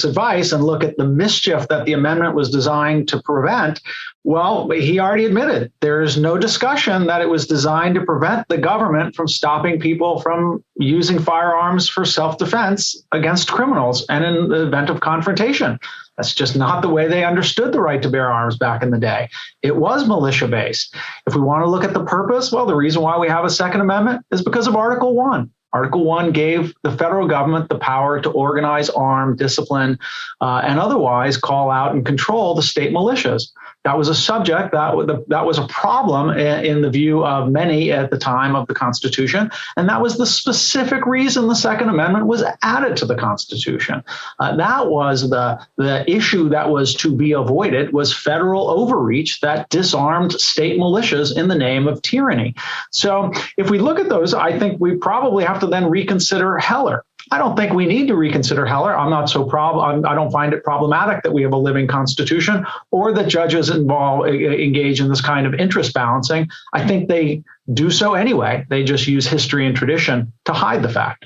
D: advice and look at the mischief that the amendment was designed to prevent, well, he already admitted there's no discussion that it was designed to prevent the government from stopping people from using firearms for self-defense against criminals and in the event of confrontation. That's just not the way they understood the right to bear arms back in the day. It was militia-based. If we want to look at the purpose, well, the reason why we have a Second Amendment is because of Article 1. Article 1 gave the federal government the power to organize, arm, discipline, and otherwise call out and control the state militias. That was a subject that was a problem in the view of many at the time of the Constitution, and that was the specific reason the Second Amendment was added to the Constitution. That was the issue that was to be avoided, was federal overreach that disarmed state militias in the name of tyranny. So if we look at those, I think we probably have to then reconsider Heller. I don't think we need to reconsider Heller. I don't find it problematic that we have a living constitution or that judges engage in this kind of interest balancing. I think they do so anyway. They just use history and tradition to hide the fact.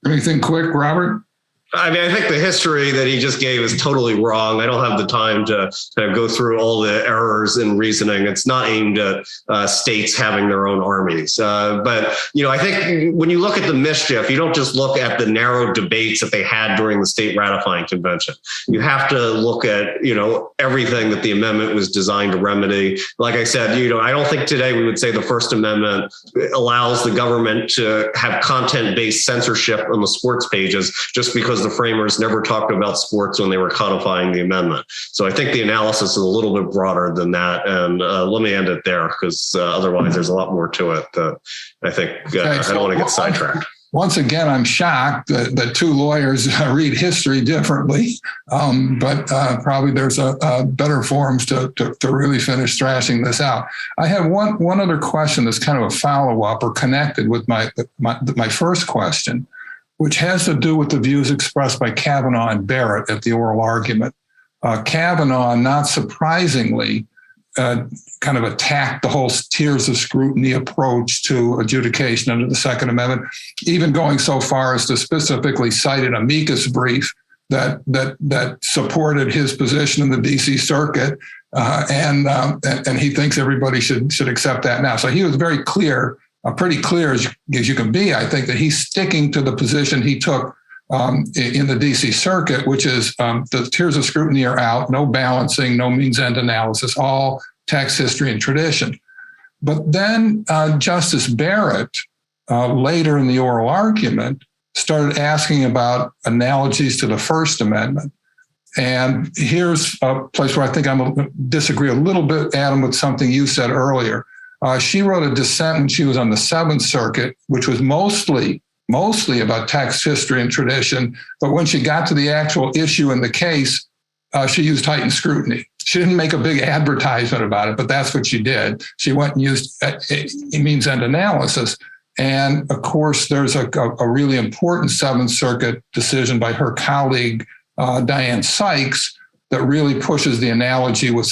C: Anything quick, Robert?
E: I mean, I think the history that he just gave is totally wrong. I don't have the time to kind of go through all the errors in reasoning. It's not aimed at states having their own armies. But, I think when you look at the mischief, you don't just look at the narrow debates that they had during the state ratifying convention. You have to look at, everything that the amendment was designed to remedy. Like I said, I don't think today we would say the First Amendment allows the government to have content-based censorship on the sports pages just because the framers never talked about sports when they were codifying the amendment. So I think the analysis is a little bit broader than that. And let me end it there because otherwise there's a lot more to it that I think I don't want to get sidetracked.
C: Once again, I'm shocked that two lawyers read history differently, but probably there's a better forums to really finish thrashing this out. I have one other question that's kind of a follow-up or connected with my first question. which has to do with the views expressed by Kavanaugh and Barrett at the oral argument. Kavanaugh, not surprisingly, kind of attacked the whole tiers of scrutiny approach to adjudication under the Second Amendment, even going so far as to specifically cite an amicus brief that supported his position in the D.C. Circuit, and he thinks everybody should accept that now. So he was very clear, pretty clear as you can be, I think, that he's sticking to the position he took in the D.C. Circuit, which is the tiers of scrutiny are out, no balancing, no means-end analysis, all text, history, and tradition. But then Justice Barrett, later in the oral argument, started asking about analogies to the First Amendment. And here's a place where I think I'm going to disagree a little bit, Adam, with something you said earlier. She wrote a dissent when she was on the Seventh Circuit, which was mostly about text, history, and tradition. But when she got to the actual issue in the case, she used heightened scrutiny. She didn't make a big advertisement about it, but that's what she did. She went and used means-end analysis. And of course, there's a really important Seventh Circuit decision by her colleague, Diane Sykes, that really pushes the analogy with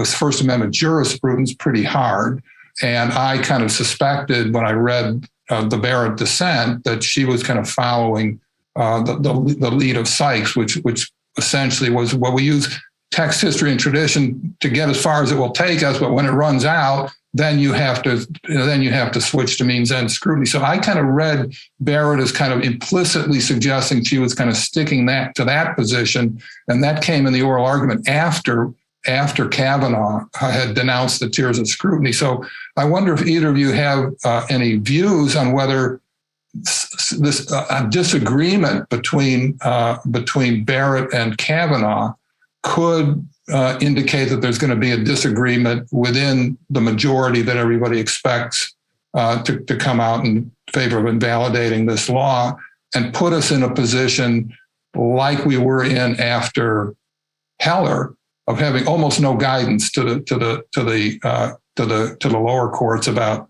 C: First Amendment jurisprudence pretty hard. And I kind of suspected when I read the Barrett dissent that she was kind of following the lead of Sykes, which essentially was, well, we use text, history, and tradition to get as far as it will take us, but when it runs out, then you have to switch to means-end scrutiny. So I kind of read Barrett as kind of implicitly suggesting she was kind of sticking to that position, and that came in the oral argument after Kavanaugh had denounced the tiers of scrutiny. So I wonder if either of you have any views on whether this disagreement between Barrett and Kavanaugh could indicate that there's going to be a disagreement within the majority that everybody expects to come out in favor of invalidating this law, and put us in a position like we were in after Heller, of having almost no guidance to the lower courts about,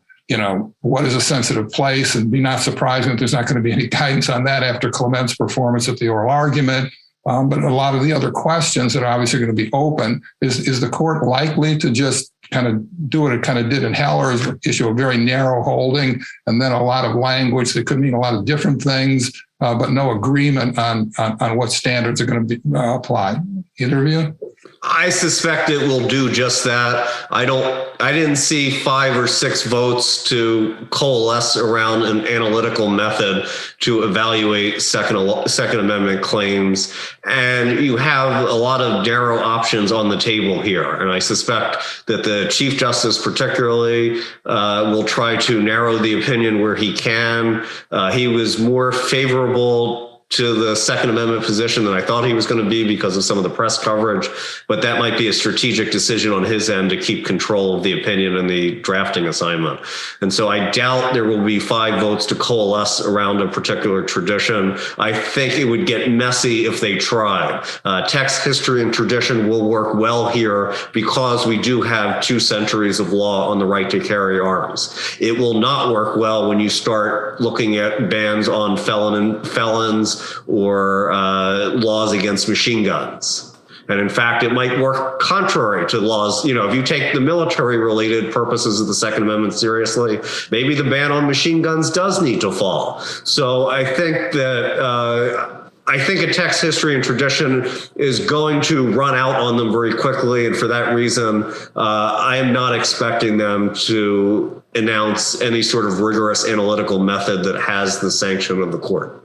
C: what is a sensitive place, and be not surprising that there's not going to be any guidance on that after Clement's performance at the oral argument. But a lot of the other questions that are obviously going to be open is the court likely to just kind of do what it kind of did in Heller, is issue a very narrow holding, and then a lot of language that could mean a lot of different things, but no agreement on what standards are going to be applied. Either of you?
E: I suspect it will do just that. I didn't see 5 or 6 votes to coalesce around an analytical method to evaluate Second Amendment claims. And you have a lot of narrow options on the table here. And I suspect that the Chief Justice particularly will try to narrow the opinion where he can. He was more favorable to the Second Amendment position than I thought he was going to be because of some of the press coverage, but that might be a strategic decision on his end to keep control of the opinion and the drafting assignment. And so I doubt there will be 5 votes to coalesce around a particular tradition. I think it would get messy if they tried. Text, history, and tradition will work well here because we do have 2 centuries of law on the right to carry arms. It will not work well when you start looking at bans on felons or laws against machine guns. And in fact, it might work contrary to laws. If you take the military-related purposes of the Second Amendment seriously, maybe the ban on machine guns does need to fall. So I think that a text, history, and tradition is going to run out on them very quickly. And for that reason, I am not expecting them to announce any sort of rigorous analytical method that has the sanction of the court.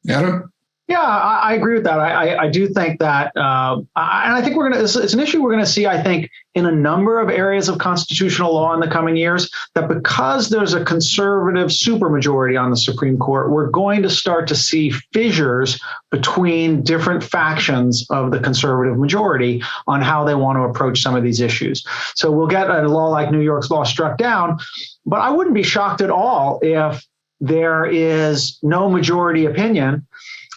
C: Adam?
D: Yeah, I agree with that. I do think that, and I think it's an issue we're going to see, I think, in a number of areas of constitutional law in the coming years, that because there's a conservative supermajority on the Supreme Court, we're going to start to see fissures between different factions of the conservative majority on how they want to approach some of these issues. So we'll get a law like New York's law struck down, but I wouldn't be shocked at all if there is no majority opinion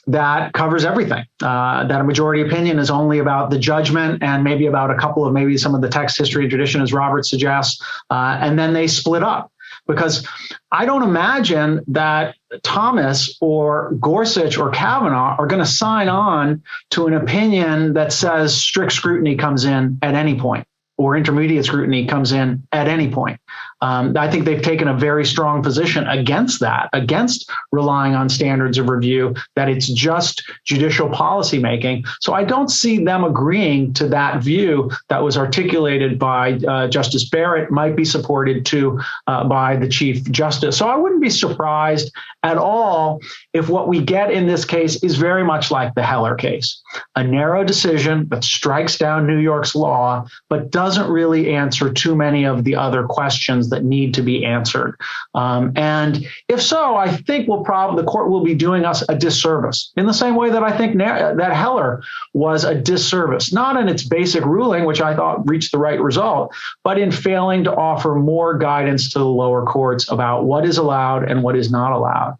D: that covers everything, that a majority opinion is only about the judgment and maybe about maybe some of the text, history, and tradition, as Robert suggests, and then they split up. because I don't imagine that Thomas or Gorsuch or Kavanaugh are going to sign on to an opinion that says strict scrutiny comes in at any point, or intermediate scrutiny comes in at any point. I think they've taken a very strong position against that, against relying on standards of review, that it's just judicial policymaking. So I don't see them agreeing to that view that was articulated by Justice Barrett, might be supported too by the Chief Justice. So I wouldn't be surprised at all if what we get in this case is very much like the Heller case, a narrow decision that strikes down New York's law, but doesn't really answer too many of the other questions that need to be answered. And if so, I think the court will be doing us a disservice in the same way that I think that Heller was a disservice, not in its basic ruling, which I thought reached the right result, but in failing to offer more guidance to the lower courts about what is allowed and what is not allowed.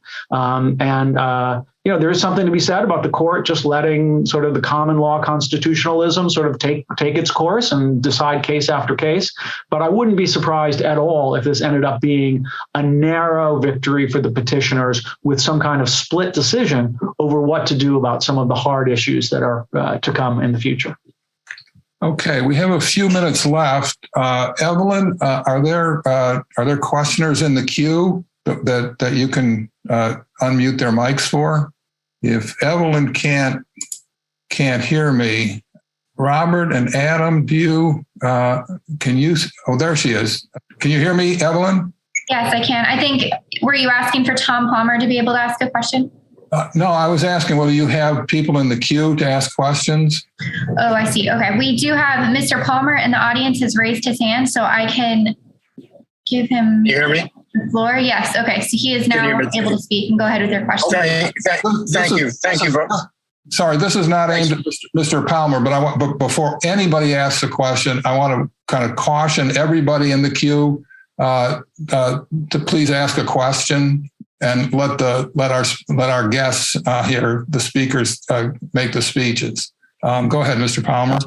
D: There is something to be said about the court just letting sort of the common law constitutionalism sort of take its course and decide case after case. But I wouldn't be surprised at all if this ended up being a narrow victory for the petitioners with some kind of split decision over what to do about some of the hard issues that are to come in the future.
C: Okay, we have a few minutes left. Evelyn, are there questioners in the queue that you can unmute their mics for? If Evelyn can't hear me, Robert and Adam, can you? Oh, there she is. Can you hear me, Evelyn?
B: Yes, I can. I think, were you asking for Tom Palmer to be able to ask a question?
C: No, I was asking whether you have people in the queue to ask questions.
B: Oh, I see. Okay. We do have Mr. Palmer in the audience has raised his hand, so I can give him
F: you hear me?
B: The floor. Yes. Okay. So he is now able to speak and go ahead with your question.
F: Thank you.
C: Sorry, this is not aimed at Mr. Palmer, but before anybody asks a question, I want to kind of caution everybody in the queue to please ask a question and let our guests here, the speakers, make the speeches. Go ahead, Mr. Palmer.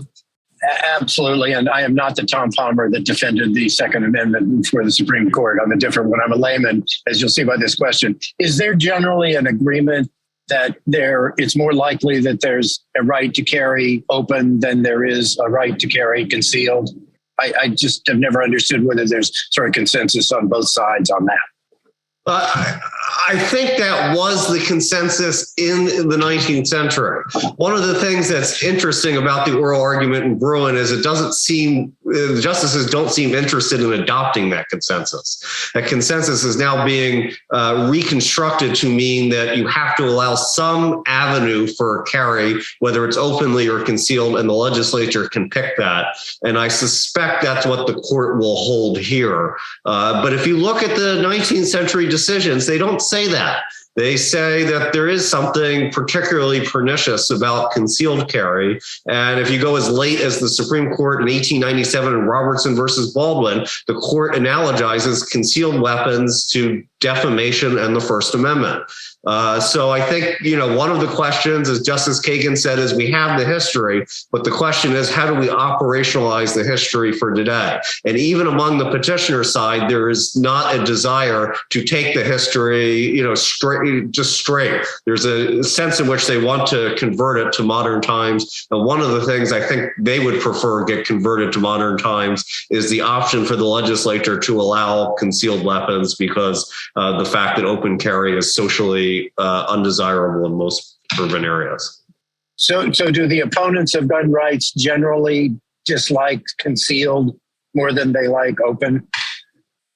F: Absolutely. And I am not the Tom Palmer that defended the Second Amendment for the Supreme Court. I'm a different one. I'm a layman, as you'll see by this question. Is there generally an agreement that it's more likely that there's a right to carry open than there is a right to carry concealed? I just have never understood whether there's sort of consensus on both sides on that.
E: I think that was the consensus in the 19th century. One of the things that's interesting about the oral argument in Bruen is the justices don't seem interested in adopting that consensus. That consensus is now being reconstructed to mean that you have to allow some avenue for carry, whether it's openly or concealed, and the legislature can pick that. And I suspect that's what the court will hold here. But if you look at the 19th century decisions, they don't say that. They say that there is something particularly pernicious about concealed carry. And if you go as late as the Supreme Court in 1897 in Robertson versus Baldwin, the court analogizes concealed weapons to defamation and the First Amendment. So I think, one of the questions, as Justice Kagan said, is we have the history, but the question is, how do we operationalize the history for today? And even among the petitioner side, there is not a desire to take the history, straight. There's a sense in which they want to convert it to modern times. And one of the things I think they would prefer get converted to modern times is the option for the legislature to allow concealed weapons, because the fact that open carry is socially undesirable in most urban areas.
F: So do the opponents of gun rights generally dislike concealed more than they like open?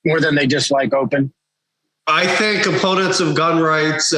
F: More than they dislike open?
E: I think opponents of gun rights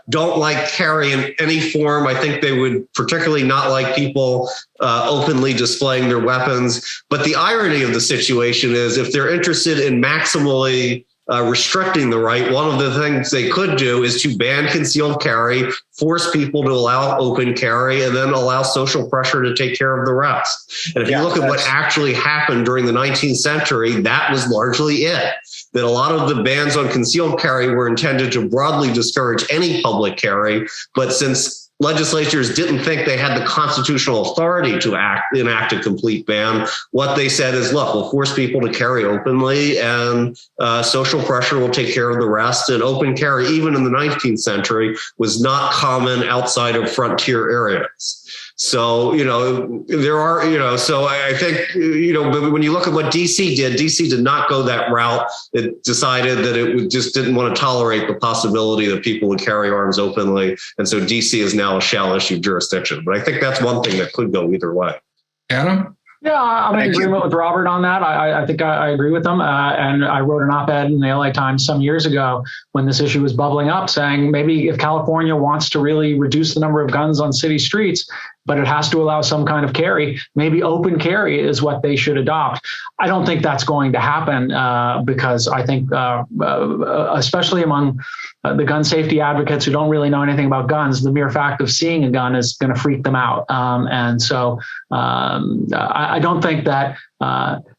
E: don't like carry in any form. I think they would particularly not like people openly displaying their weapons. But the irony of the situation is, if they're interested in maximally restricting the right, one of the things they could do is to ban concealed carry, force people to allow open carry, and then allow social pressure to take care of the rest. And if you look at what actually happened during the 19th century, that was largely it. That a lot of the bans on concealed carry were intended to broadly discourage any public carry. But since legislatures didn't think they had the constitutional authority to enact a complete ban. What they said is, look, we'll force people to carry openly, and social pressure will take care of the rest. And open carry, even in the 19th century, was not common outside of frontier areas. So, there are, so I think, but when you look at what DC did not go that route. It decided that it just didn't want to tolerate the possibility that people would carry arms openly. And so DC is now a shall issue jurisdiction. But I think that's one thing that could go either way.
C: Adam?
D: Yeah, I'm in agreement with Robert on that. I think I agree with him. And I wrote an op-ed in the LA Times some years ago when this issue was bubbling up, saying maybe if California wants to really reduce the number of guns on city streets, but it has to allow some kind of carry, maybe open carry is what they should adopt. I don't think that's going to happen because I think, especially among the gun safety advocates who don't really know anything about guns, the mere fact of seeing a gun is going to freak them out. And so I don't think that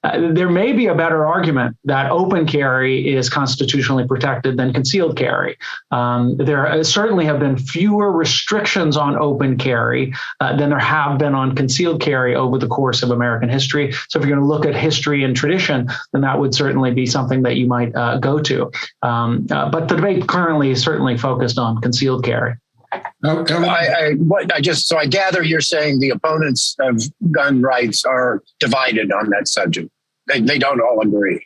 D: there may be a better argument that open carry is constitutionally protected than concealed carry. There certainly have been fewer restrictions on open carry than there have been on concealed carry over the course of American history. So if you're going to look at history and tradition, then that would certainly be something that you might go to. But the debate currently is certainly focused on concealed carry.
F: I gather you're saying the opponents of gun rights are divided on that subject. They don't all agree.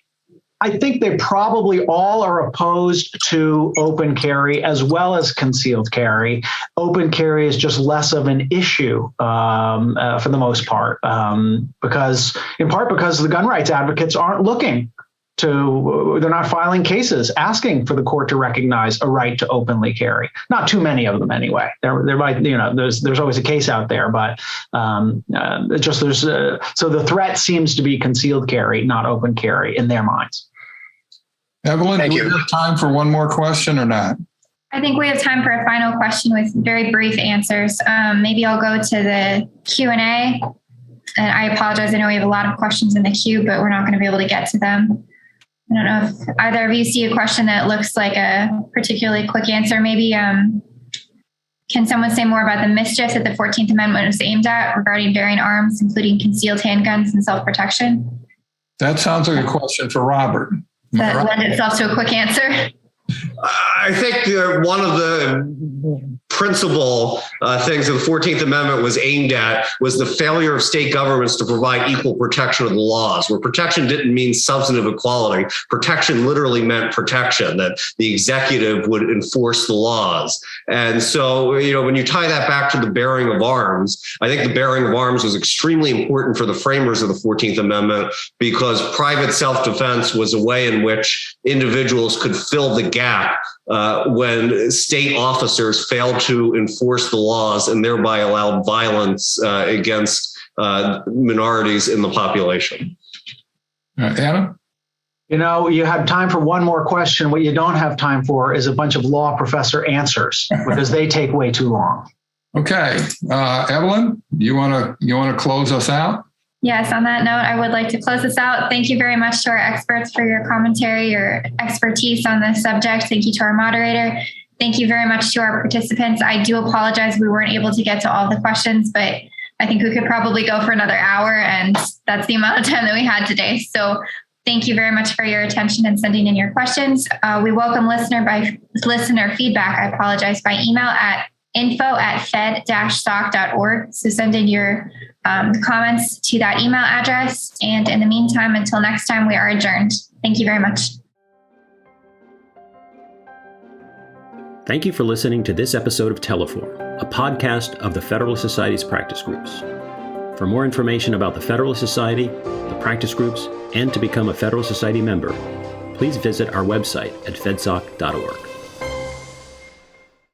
D: I think they probably all are opposed to open carry as well as concealed carry. Open carry is just less of an issue for the most part, because the gun rights advocates aren't looking they're not filing cases asking for the court to recognize a right to openly carry. Not too many of them anyway. There might, there's always a case out there, but so the threat seems to be concealed carry, not open carry in their minds.
C: Evelyn, do we have time for one more question or not?
B: I think we have time for a final question with very brief answers. Maybe I'll go to the Q&A. And I apologize. I know we have a lot of questions in the queue, but we're not going to be able to get to them. I don't know if either of you see a question that looks like a particularly quick answer. Maybe can someone say more about the mischief that the 14th Amendment was aimed at regarding bearing arms, including concealed handguns and self-protection?
C: That sounds like a question for Robert.
B: Does that lend itself to a quick answer?
E: I think one of the principal things that the 14th Amendment was aimed at was the failure of state governments to provide equal protection of the laws, where protection didn't mean substantive equality. Protection literally meant protection, that the executive would enforce the laws. And so, when you tie that back to the bearing of arms, I think the bearing of arms was extremely important for the framers of the 14th Amendment, because private self-defense was a way in which individuals could fill the gap when state officers failed to enforce the laws and thereby allowed violence against minorities in the population.
C: Adam?
D: You have time for one more question. What you don't have time for is a bunch of law professor answers because they take way too long. Okay.
C: Evelyn, you want to close us out?
B: Yes, on that note, I would like to close this out. Thank you very much to our experts for your commentary, your expertise on this subject. Thank you to our moderator. Thank you very much to our participants. I do apologize we weren't able to get to all the questions, but I think we could probably go for another hour, and that's the amount of time that we had today. So thank you very much for your attention and sending in your questions. We welcome listener feedback, by email at info@fed-soc.org. So send in your comments to that email address. And in the meantime, until next time, we are adjourned. Thank you very much.
A: Thank you for listening to this episode of Teleform, a podcast of the Federalist Society's practice groups. For more information about the Federalist Society, the practice groups, and to become a Federalist Society member, please visit our website at fedsoc.org.